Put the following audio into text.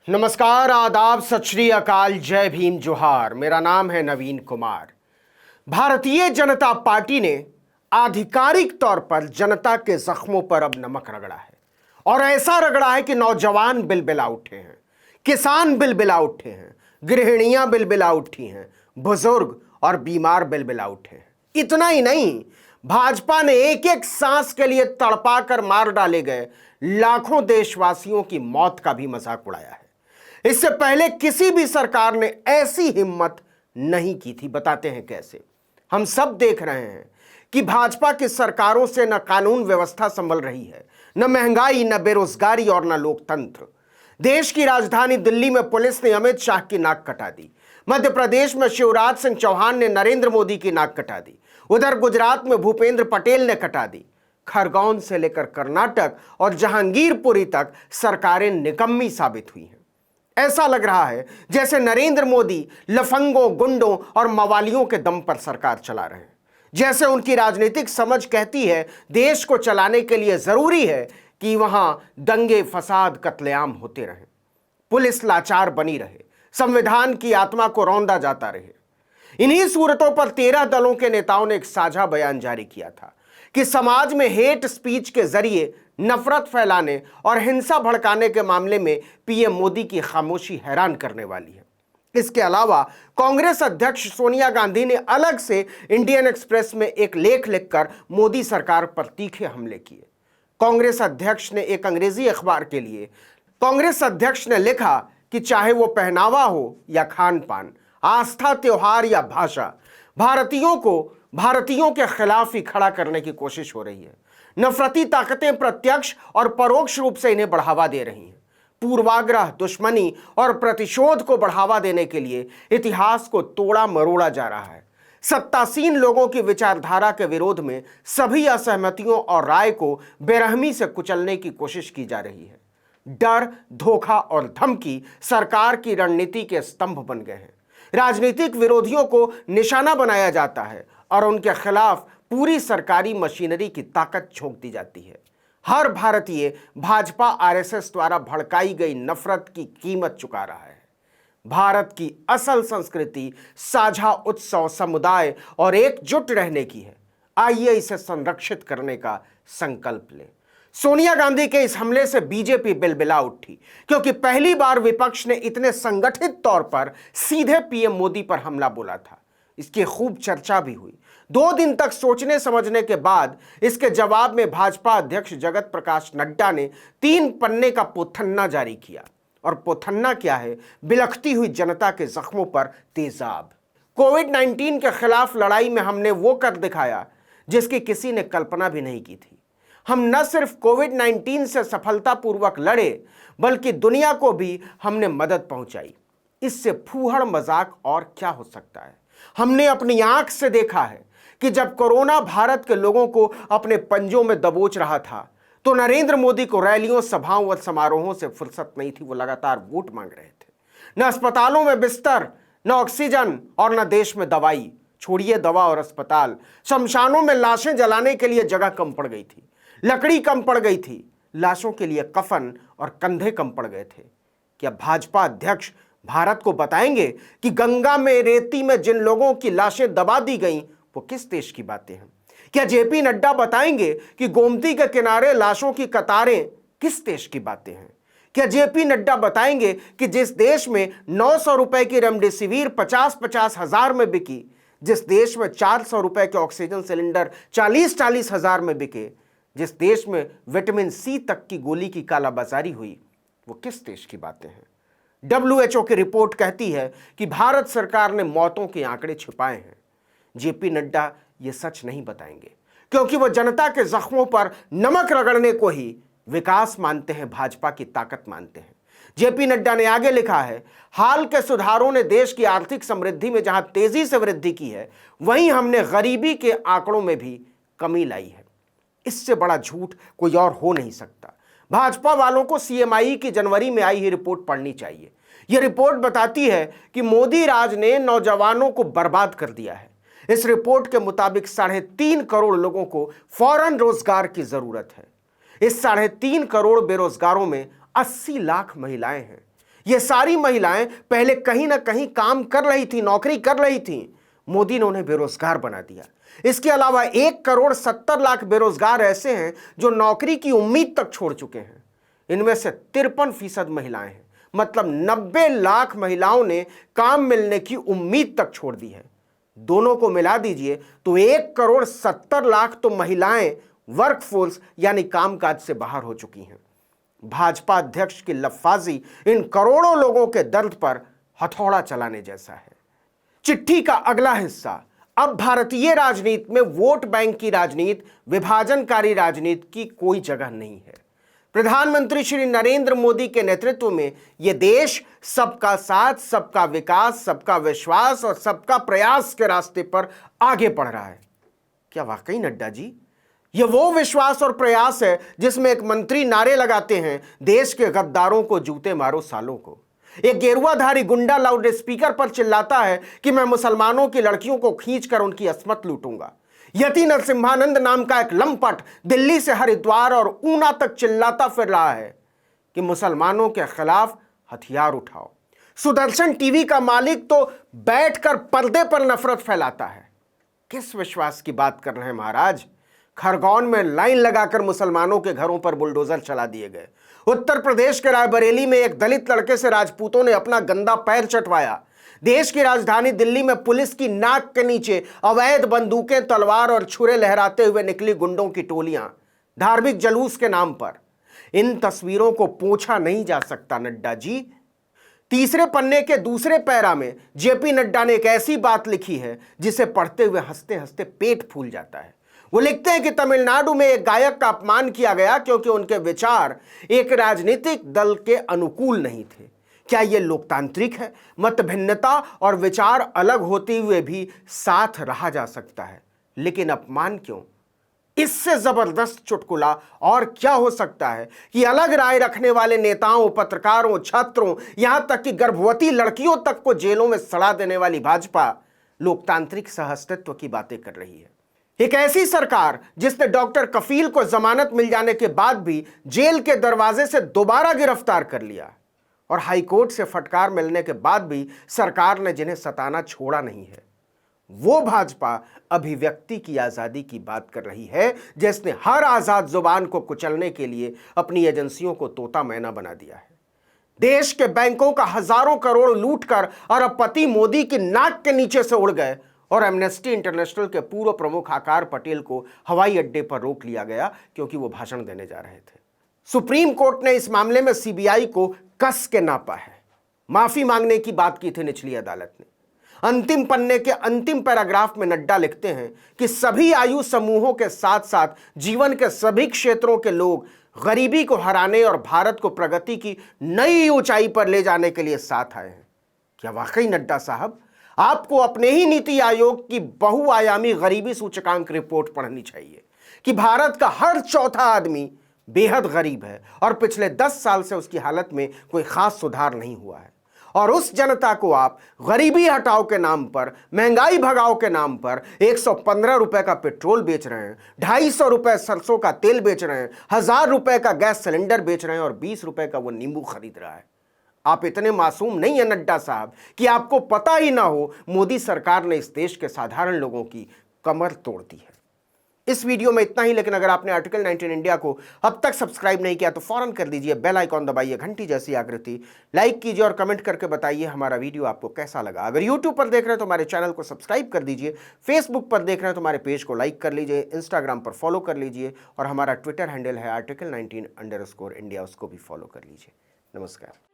नमस्कार, आदाब, सत श्री अकाल, जय भीम, जोहार। मेरा नाम है नवीन कुमार। भारतीय जनता पार्टी ने आधिकारिक तौर पर जनता के जख्मों पर अब नमक रगड़ा है और ऐसा रगड़ा है कि नौजवान बिलबिला उठे हैं, किसान बिलबिला उठे हैं, गृहिणियां बिलबिला उठी हैं, बुजुर्ग और बीमार बिलबिला उठे हैं। इतना ही नहीं, भाजपा ने एक एक सांस के लिए तड़पा कर मार डाले गए लाखों देशवासियों की मौत का भी मजाक उड़ाया है। इससे पहले किसी भी सरकार ने ऐसी हिम्मत नहीं की थी। बताते हैं कैसे। हम सब देख रहे हैं कि भाजपा की सरकारों से न कानून व्यवस्था संभल रही है, न महंगाई, न बेरोजगारी और न लोकतंत्र। देश की राजधानी दिल्ली में पुलिस ने अमित शाह की नाक कटा दी। मध्य प्रदेश में शिवराज सिंह चौहान ने नरेंद्र मोदी की नाक कटा दी। उधर गुजरात में भूपेंद्र पटेल ने कटा दी। खरगोन से लेकर कर्नाटक और जहांगीरपुरी तक सरकारें निकम्मी साबित हुई हैं। ऐसा लग रहा है जैसे नरेंद्र मोदी लफंगों, गुंडों और मवालियों के दम पर सरकार चला रहे हैं। जैसे उनकी राजनीतिक समझ कहती है देश को चलाने के लिए जरूरी है कि वहां दंगे, फसाद, कत्लेआम होते रहें, पुलिस लाचार बनी रहे, संविधान की आत्मा को रौंदा जाता रहे। इन्हीं सूरतों पर 13 दलों के नेताओं ने एक साझा बयान जारी किया था कि समाज में हेट स्पीच के जरिए नफरत फैलाने और हिंसा भड़काने के मामले में पीएम मोदी की खामोशी हैरान करने वाली है। इसके अलावा कांग्रेस अध्यक्ष सोनिया गांधी ने अलग से इंडियन एक्सप्रेस में एक लेख लिखकर मोदी सरकार पर तीखे हमले किए। कांग्रेस अध्यक्ष ने एक अंग्रेजी अखबार के लिए कांग्रेस अध्यक्ष ने लिखा कि चाहे वो पहनावा हो या खान पान, आस्था, त्योहार या भाषा, भारतीयों के खिलाफ ही खड़ा करने की कोशिश हो रही है। नफरती ताकतें प्रत्यक्ष और परोक्ष रूप से इन्हें बढ़ावा दे रही हैं। पूर्वाग्रह, दुश्मनी और प्रतिशोध को बढ़ावा देने के लिए इतिहास को तोड़ा मरोड़ा जा रहा है। सत्तासीन लोगों की विचारधारा के विरोध में सभी असहमतियों और राय को बेरहमी से कुचलने की कोशिश की जा रही है। डर, धोखा और धमकी सरकार की रणनीति के स्तंभ बन गए हैं। राजनीतिक विरोधियों को निशाना बनाया जाता है और उनके खिलाफ पूरी सरकारी मशीनरी की ताकत झोंक दी जाती है। हर भारतीय भाजपा आरएसएस द्वारा भड़काई गई नफरत की कीमत चुका रहा है। भारत की असल संस्कृति साझा उत्सव, समुदाय और एकजुट रहने की है। आइए इसे संरक्षित करने का संकल्प लें। सोनिया गांधी के इस हमले से बीजेपी बिलबिला उठी, क्योंकि पहली बार विपक्ष ने इतने संगठित तौर पर सीधे पीएम मोदी पर हमला बोला था। इसकी खूब चर्चा भी हुई। 2 दिन तक सोचने समझने के बाद इसके जवाब में भाजपा अध्यक्ष जगत प्रकाश नड्डा ने 3 पन्ने का पोथन्ना जारी किया। और पोथन्ना क्या है? बिलखती हुई जनता के जख्मों पर तेजाब। कोविड-19 के खिलाफ लड़ाई में हमने वो कर दिखाया जिसकी किसी ने कल्पना भी नहीं की थी। हम न सिर्फ कोविड-19 से सफलतापूर्वक लड़े, बल्कि दुनिया को भी हमने मदद पहुंचाई। इससे फूहड़ मजाक और क्या हो सकता है? हमने अपनी आंख से देखा है कि जब कोरोना भारत के लोगों को अपने पंजों में दबोच रहा था, तो नरेंद्र मोदी को रैलियों, सभाओं और समारोहों से फुर्सत नहीं थी। वो लगातार वोट मांग रहे थे। न अस्पतालों में बिस्तर, न ऑक्सीजन और न देश में दवाई। छोड़िए दवा और अस्पताल, शमशानों में लाशें जलाने के लिए जगह कम पड़ गई थी, लकड़ी कम पड़ गई थी, लाशों के लिए कफन और कंधे कम पड़ गए थे। क्या भाजपा अध्यक्ष भारत को बताएंगे कि गंगा में, रेती में जिन लोगों की लाशें दबा दी गईं, वो किस देश की बातें हैं? क्या जेपी नड्डा बताएंगे कि गोमती के किनारे लाशों की कतारें किस देश की बातें हैं? क्या जेपी नड्डा बताएंगे कि जिस देश में 900 रुपए की रेमडेसिविर 50-50 हजार में बिकी, जिस देश में 400 रुपए के ऑक्सीजन सिलेंडर 40-40 हजार में बिके, जिस देश में विटामिन सी तक की गोली की कालाबाजारी हुई, वो किस देश की बातें हैं? WHO की रिपोर्ट कहती है कि भारत सरकार ने मौतों के आंकड़े छिपाए हैं। जेपी नड्डा ये सच नहीं बताएंगे, क्योंकि वो जनता के जख्मों पर नमक रगड़ने को ही विकास मानते हैं, भाजपा की ताकत मानते हैं। जेपी नड्डा ने आगे लिखा है, हाल के सुधारों ने देश की आर्थिक समृद्धि में जहां तेजी से वृद्धि की है, वहीं हमने गरीबी के आंकड़ों में भी कमी लाई है। इससे बड़ा झूठ कोई और हो नहीं सकता। भाजपा वालों को CMI की जनवरी में आई ही रिपोर्ट पढ़नी चाहिए। यह रिपोर्ट बताती है कि मोदी राज ने नौजवानों को बर्बाद कर दिया है। इस रिपोर्ट के मुताबिक 3.5 करोड़ लोगों को फौरन रोजगार की जरूरत है। इस 3.5 करोड़ बेरोजगारों में 80 लाख महिलाएं हैं। ये सारी महिलाएं पहले कहीं ना कहीं काम कर रही थी, नौकरी कर रही थी। मोदी ने उन्हें बेरोजगार बना दिया। इसके अलावा 1,70,00,000 बेरोजगार ऐसे हैं जो नौकरी की उम्मीद तक छोड़ चुके हैं। इनमें से 53% महिलाएं हैं, मतलब 90 लाख महिलाओं ने काम मिलने की उम्मीद तक छोड़ दी है। दोनों को मिला दीजिए तो 1,70,00,000 तो महिलाएं वर्कफोर्स यानी कामकाज से बाहर हो चुकी हैं। भाजपा अध्यक्ष की लफाजी इन करोड़ों लोगों के दर्द पर हथौड़ा चलाने जैसा है। चिट्ठी का अगला हिस्सा, अब भारतीय राजनीति में वोट बैंक की राजनीति, विभाजनकारी राजनीति की कोई जगह नहीं है। प्रधानमंत्री श्री नरेंद्र मोदी के नेतृत्व में यह देश सबका साथ, सबका विकास, सबका विश्वास और सबका प्रयास के रास्ते पर आगे बढ़ रहा है। क्या वाकई नड्डा जी यह वो विश्वास और प्रयास है जिसमें एक मंत्री नारे लगाते हैं, देश के गद्दारों को जूते मारो सालों को। एक गेरुआधारी गुंडा लाउड स्पीकर पर चिल्लाता है कि मैं मुसलमानों की लड़कियों को खींचकर उनकी अस्मत लूटूंगा। यति नरसिम्हानंद नाम का एक लंपट दिल्ली से हरिद्वार और ऊना तक चिल्लाता फिर रहा है कि मुसलमानों के खिलाफ हथियार उठाओ। सुदर्शन टीवी का मालिक तो बैठकर पर्दे पर नफरत फैलाता है। किस विश्वास की बात कर रहे हैं महाराज? खरगोन में लाइन लगाकर मुसलमानों के घरों पर बुलडोजर चला दिए गए। उत्तर प्रदेश के रायबरेली में एक दलित लड़के से राजपूतों ने अपना गंदा पैर चटवाया। देश की राजधानी दिल्ली में पुलिस की नाक के नीचे अवैध बंदूकें, तलवार और छुरे लहराते हुए निकली गुंडों की टोलियां धार्मिक जुलूस के नाम पर। इन तस्वीरों को पोंछा नहीं जा सकता नड्डा जी। तीसरे पन्ने के दूसरे पैरा में जेपी नड्डा ने एक ऐसी बात लिखी है जिसे पढ़ते हुए हंसते हंसते पेट फूल जाता है। वो लिखते हैं कि तमिलनाडु में एक गायक का अपमान किया गया क्योंकि उनके विचार एक राजनीतिक दल के अनुकूल नहीं थे। क्या यह लोकतांत्रिक है? मत भिन्नता और विचार अलग होते हुए भी साथ रहा जा सकता है, लेकिन अपमान क्यों? इससे जबरदस्त चुटकुला और क्या हो सकता है कि अलग राय रखने वाले नेताओं, पत्रकारों, छात्रों, यहां तक कि गर्भवती लड़कियों तक को जेलों में सड़ा देने वाली भाजपा लोकतांत्रिक सहअस्तित्व की बातें कर रही है। एक ऐसी सरकार जिसने डॉक्टर कफील को जमानत मिल जाने के बाद भी जेल के दरवाजे से दोबारा गिरफ्तार कर लिया और हाईकोर्ट से फटकार मिलने के बाद भी सरकार ने जिन्हें सताना छोड़ा नहीं है, वो भाजपा अभिव्यक्ति की आजादी की बात कर रही है जिसने हर आजाद जुबान को कुचलने के लिए अपनी एजेंसियों को तोता मैना बना दिया है। देश के बैंकों का हजारों करोड़ लूटकर अरबपति मोदी की नाक के नीचे से उड़ गए और एमनेस्टी इंटरनेशनल के पूर्व प्रमुख आकार पटेल को हवाई अड्डे पर रोक लिया गया क्योंकि वो भाषण देने जा रहे थे। सुप्रीम कोर्ट ने इस मामले में सीबीआई को कस के नापा है। माफी मांगने की बात की थी निचली अदालत ने। अंतिम पन्ने के अंतिम पैराग्राफ में नड्डा लिखते हैं कि सभी आयु समूहों के साथ साथ जीवन के सभी क्षेत्रों के लोग गरीबी को हराने और भारत को प्रगति की नई ऊंचाई पर ले जाने के लिए साथ आए हैं। क्या वाकई नड्डा साहब आपको अपने ही नीति आयोग की बहुआयामी गरीबी सूचकांक रिपोर्ट पढ़नी चाहिए कि भारत का हर चौथा आदमी बेहद गरीब है और पिछले 10 साल से उसकी हालत में कोई खास सुधार नहीं हुआ है। और उस जनता को आप गरीबी हटाओ के नाम पर, महंगाई भगाओ के नाम पर 115 रुपए का पेट्रोल बेच रहे हैं, 250 रुपए सरसों का तेल बेच रहे हैं, 1000 रुपए का गैस सिलेंडर बेच रहे हैं और 20 रुपए का वो नींबू खरीद रहा है। आप इतने मासूम नहीं है नड्डा साहब कि आपको पता ही ना हो मोदी सरकार ने इस देश के साधारण लोगों की कमर तोड़ दी है। इस वीडियो में इतना ही, लेकिन अगर आपने आर्टिकल 19 इंडिया को अब तक सब्सक्राइब नहीं किया तो फौरन कर दीजिए, बेल आइकॉन दबाइए, घंटी जैसी आकृति, लाइक कीजिए और कमेंट करके बताइए हमारा वीडियो आपको कैसा लगा। अगर यूट्यूब पर देख रहे हैं तो हमारे चैनल को सब्सक्राइब कर दीजिए, फेसबुक पर देख रहे हैं तो हमारे पेज को लाइक कर लीजिए, इंस्टाग्राम पर फॉलो कर लीजिए और हमारा ट्विटर हैंडल है article19_India, उसको भी फॉलो कर लीजिए। नमस्कार।